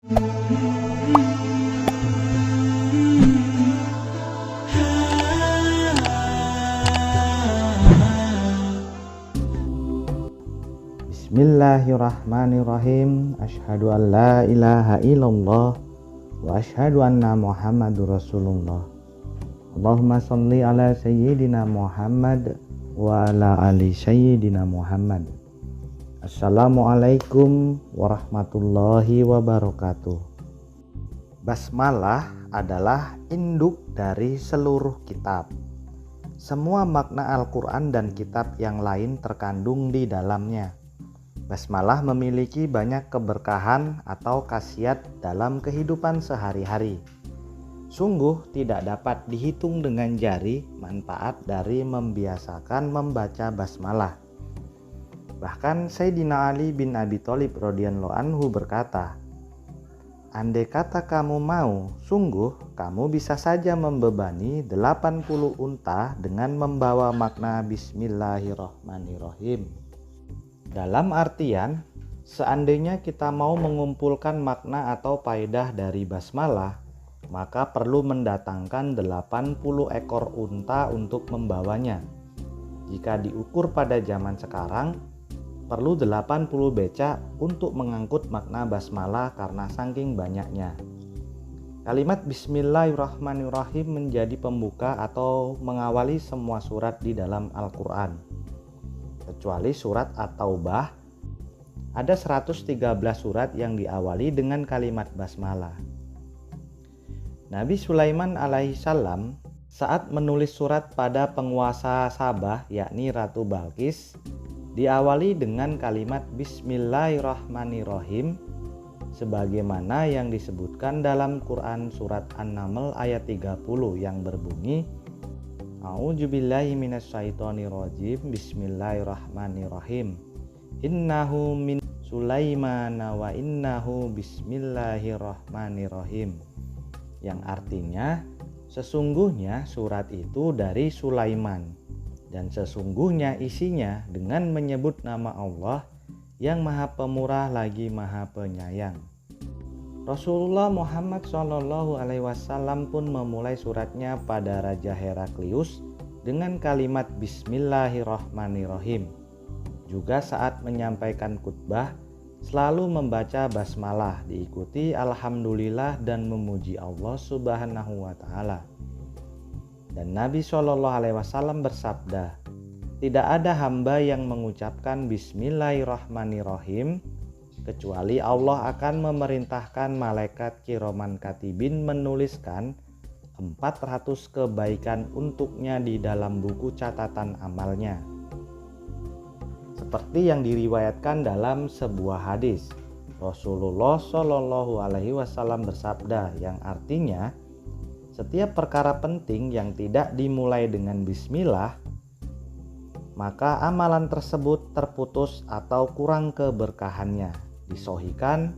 Bismillahirrahmanirrahim. Asyhadu an la ilaha illallah wa asyhadu anna Muhammadur Rasulullah. Allahumma sholli ala sayyidina Muhammad wa ala ali sayyidina Muhammad. Assalamualaikum warahmatullahi wabarakatuh. Basmalah adalah induk dari seluruh kitab. Semua makna Al-Quran dan kitab yang lain terkandung di dalamnya. Basmalah memiliki banyak keberkahan atau khasiat dalam kehidupan sehari-hari. Sungguh tidak dapat dihitung dengan jari manfaat dari membiasakan membaca basmalah. Bahkan Sayyidina Ali bin Abi Thalib radhiyallahu anhu berkata, "Andai kata kamu mau, sungguh kamu bisa saja membebani 80 unta dengan membawa makna Bismillahirrahmanirrahim." Dalam artian, seandainya kita mau mengumpulkan makna atau faedah dari basmalah, maka perlu mendatangkan 80 ekor unta untuk membawanya. Jika diukur pada zaman sekarang, perlu 80 becak untuk mengangkut makna basmalah karena saking banyaknya. Kalimat Bismillahirrahmanirrahim menjadi pembuka atau mengawali semua surat di dalam Al-Quran. Kecuali surat At-Taubah, ada 113 surat yang diawali dengan kalimat basmalah. Nabi Sulaiman alaihissalam saat menulis surat pada penguasa Sabah yakni Ratu Balqis, diawali dengan kalimat Bismillahirrahmanirrahim sebagaimana yang disebutkan dalam Quran surat An-Naml ayat 30 yang berbunyi, A'udzubillahi minasyaitonirrajim, Bismillahirrahmanirrahim, Innahu min Sulaiman wa innahu bismillahirrahmanirrahim, yang artinya sesungguhnya surat itu dari Sulaiman dan sesungguhnya isinya dengan menyebut nama Allah yang Maha Pemurah lagi Maha Penyayang. Rasulullah Muhammad SAW pun memulai suratnya pada Raja Heraklius dengan kalimat Bismillahirrahmanirrahim. Juga saat menyampaikan khutbah selalu membaca basmalah diikuti Alhamdulillah dan memuji Allah Subhanahu wa Ta'ala. Dan Nabi SAW bersabda, tidak ada hamba yang mengucapkan Bismillahirrahmanirrahim kecuali Allah akan memerintahkan malaikat kiraman katibin menuliskan 400 kebaikan untuknya di dalam buku catatan amalnya. Seperti yang diriwayatkan dalam sebuah hadis, Rasulullah SAW bersabda yang artinya, setiap perkara penting yang tidak dimulai dengan bismillah, maka amalan tersebut terputus atau kurang keberkahannya. Disahihkan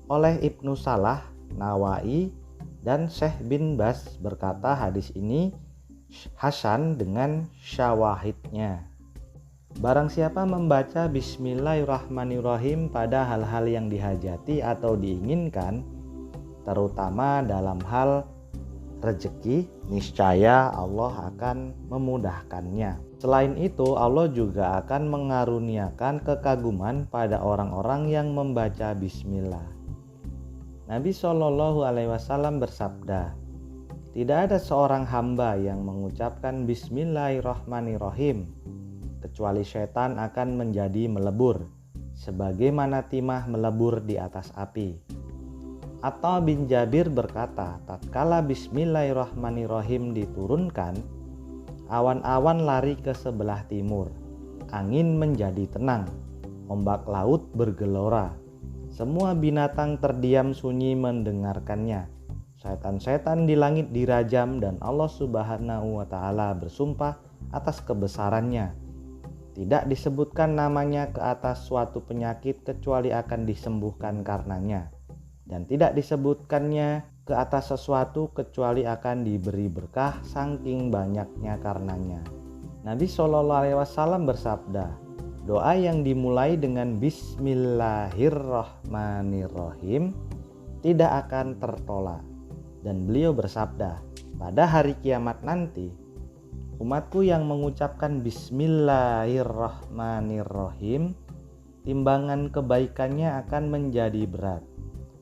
oleh Ibnu Salah, Nawawi, dan Syekh bin Baz berkata hadis ini hasan dengan syawahidnya. Barang siapa membaca Bismillahirrahmanirrahim pada hal-hal yang dihajati atau diinginkan, terutama dalam hal rezeki, niscaya Allah akan memudahkannya. Selain itu, Allah juga akan mengaruniakan kekaguman pada orang-orang yang membaca bismillah. Nabi SAW bersabda, tidak ada seorang hamba yang mengucapkan Bismillahirrahmanirrahim kecuali setan akan menjadi melebur sebagaimana timah melebur di atas api. Atta bin Jabir berkata, tatkala Bismillahirrahmanirrahim diturunkan, awan-awan lari ke sebelah timur, angin menjadi tenang, ombak laut bergelora, semua binatang terdiam sunyi mendengarkannya, setan-setan di langit dirajam dan Allah Subhanahu wa Ta'ala bersumpah atas kebesarannya. Tidak disebutkan namanya ke atas suatu penyakit kecuali akan disembuhkan karenanya. Dan tidak disebutkannya ke atas sesuatu kecuali akan diberi berkah saking banyaknya karenanya. Nabi SAW bersabda, doa yang dimulai dengan Bismillahirrahmanirrahim tidak akan tertolak. Dan beliau bersabda, pada hari kiamat nanti, umatku yang mengucapkan Bismillahirrahmanirrahim, timbangan kebaikannya akan menjadi berat.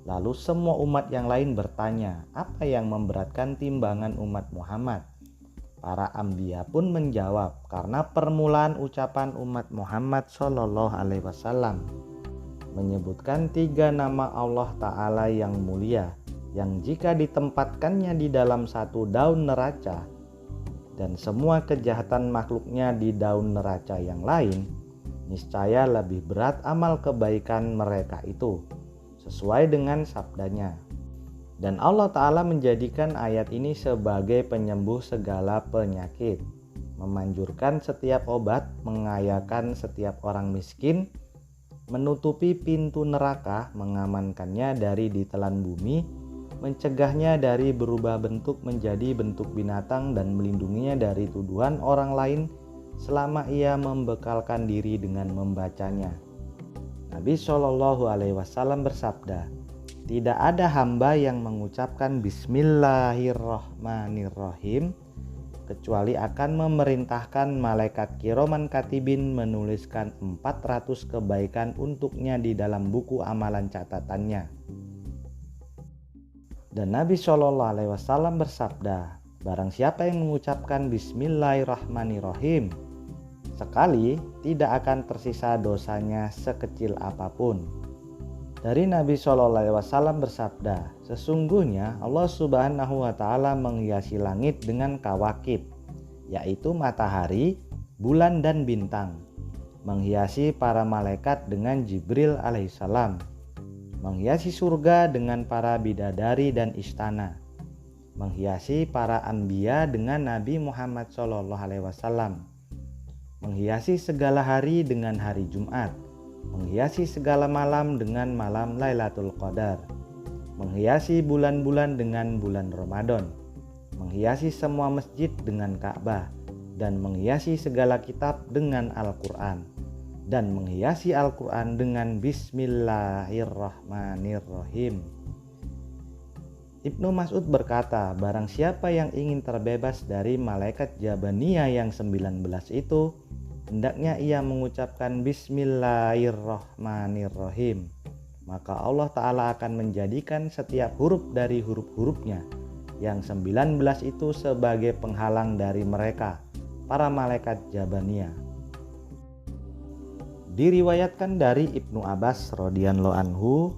Lalu semua umat yang lain bertanya, apa yang memberatkan timbangan umat Muhammad? Para anbiya pun menjawab, karena permulaan ucapan umat Muhammad SAW menyebutkan 3 nama Allah Ta'ala yang mulia, yang jika ditempatkannya di dalam satu daun neraca dan semua kejahatan makhluknya di daun neraca yang lain, niscaya lebih berat amal kebaikan mereka itu, sesuai dengan sabdanya. Dan Allah Ta'ala menjadikan ayat ini sebagai penyembuh segala penyakit, memanjurkan setiap obat, mengayakan setiap orang miskin, menutupi pintu neraka, mengamankannya dari ditelan bumi, mencegahnya dari berubah bentuk menjadi bentuk binatang, dan melindunginya dari tuduhan orang lain selama ia membekalkan diri dengan membacanya. Nabi SAW bersabda, tidak ada hamba yang mengucapkan Bismillahirrahmanirrahim kecuali akan memerintahkan malaikat kiroman katibin menuliskan 400 kebaikan untuknya di dalam buku amalan catatannya. Dan Nabi SAW bersabda, barang siapa yang mengucapkan Bismillahirrahmanirrahim sekali, tidak akan tersisa dosanya sekecil apapun. Dari Nabi SAW bersabda, sesungguhnya Allah Subhanahu wa Ta'ala menghiasi langit dengan kawakib, yaitu matahari, bulan, dan bintang, menghiasi para malaikat dengan Jibril alaihissalam, menghiasi surga dengan para bidadari dan istana, menghiasi para anbiya dengan Nabi Muhammad SAW, menghiasi segala hari dengan hari Jumat, menghiasi segala malam dengan malam Lailatul Qadar, menghiasi bulan-bulan dengan bulan Ramadan, menghiasi semua masjid dengan Ka'bah, dan menghiasi segala kitab dengan Al-Quran, dan menghiasi Al-Quran dengan Bismillahirrahmanirrahim. Ibnu Mas'ud berkata, barang siapa yang ingin terbebas dari malaikat Jabaniyah yang 19 itu, hendaknya ia mengucapkan Bismillahirrahmanirrahim. Maka Allah Ta'ala akan menjadikan setiap huruf dari huruf-hurufnya yang 19 itu sebagai penghalang dari mereka, para malaikat Jabaniyah. Diriwayatkan dari Ibnu Abbas radhiyallahu anhu,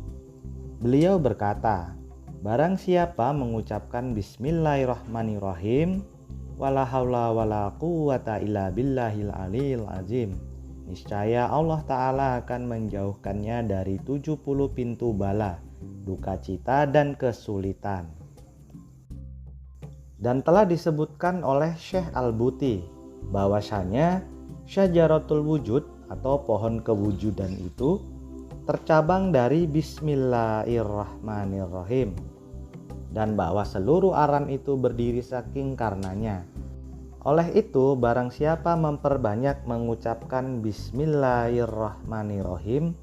beliau berkata, barang siapa mengucapkan Bismillahirrahmanirrahim, wala haula wala quwwata illa billahil aliyil azim, niscaya Allah Ta'ala akan menjauhkannya dari 70 pintu bala, duka cita, dan kesulitan. Dan telah disebutkan oleh Syekh Al-Buti bahwasanya syajaratul wujud atau pohon kewujudan itu tercabang dari Bismillahirrahmanirrahim, dan bahwa seluruh alam itu berdiri saking karenanya. Oleh itu, barang siapa memperbanyak mengucapkan Bismillahirrahmanirrahim,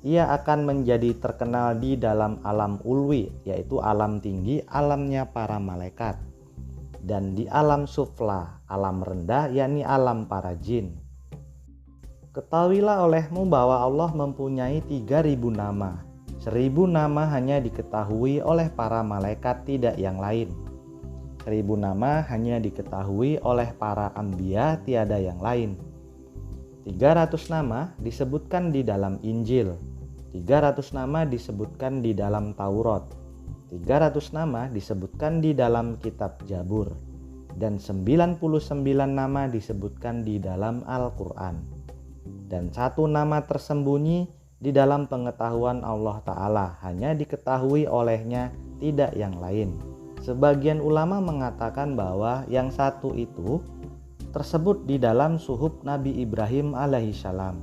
ia akan menjadi terkenal di dalam alam ulwi, yaitu alam tinggi, alamnya para malaikat, dan di alam sufla, alam rendah, yakni alam para jin. Ketahuilah olehmu bahwa Allah mempunyai 3.000 nama. 1.000 nama hanya diketahui oleh para malaikat, tidak yang lain. 1.000 nama hanya diketahui oleh para anbiya, tiada yang lain. 300 nama disebutkan di dalam Injil, 300 nama disebutkan di dalam Taurat, 300 nama disebutkan di dalam kitab Jabur, dan 99 nama disebutkan di dalam Al-Quran. Dan 1 nama tersembunyi di dalam pengetahuan Allah Ta'ala, hanya diketahui olehnya, tidak yang lain. Sebagian ulama mengatakan bahwa yang 1 itu tersebut di dalam suhuf Nabi Ibrahim alaihissalam,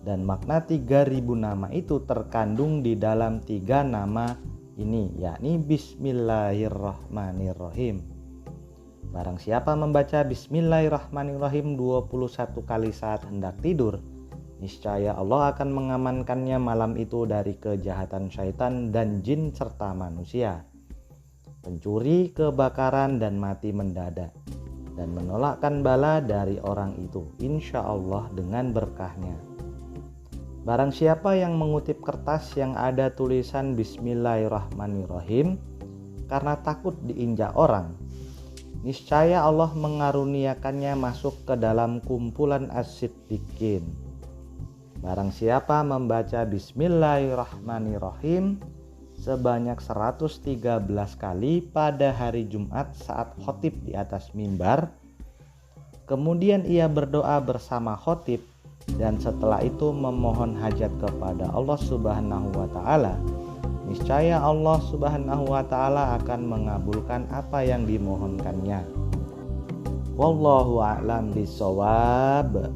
dan makna 3.000 nama itu terkandung di dalam 3 nama ini, yakni Bismillahirrahmanirrahim. Barang siapa membaca Bismillahirrahmanirrahim 21 kali saat hendak tidur, Niscaya Allah akan mengamankannya malam itu dari kejahatan syaitan dan jin serta manusia, pencuri, kebakaran, dan mati mendadak, dan menolakkan bala dari orang itu, insya Allah dengan berkahnya. Barang siapa yang mengutip kertas yang ada tulisan Bismillahirrahmanirrahim karena takut diinjak orang, niscaya Allah mengaruniakannya masuk ke dalam kumpulan as-siddiqin. Barang siapa membaca Bismillahirrahmanirrahim sebanyak 113 kali pada hari Jumat saat khotib di atas mimbar, kemudian ia berdoa bersama khotib, dan setelah itu memohon hajat kepada Allah Subhanahu wa Ta'ala, niscaya Allah Subhanahu wa Ta'ala akan mengabulkan apa yang dimohonkannya. Wallahu a'lam bishawab.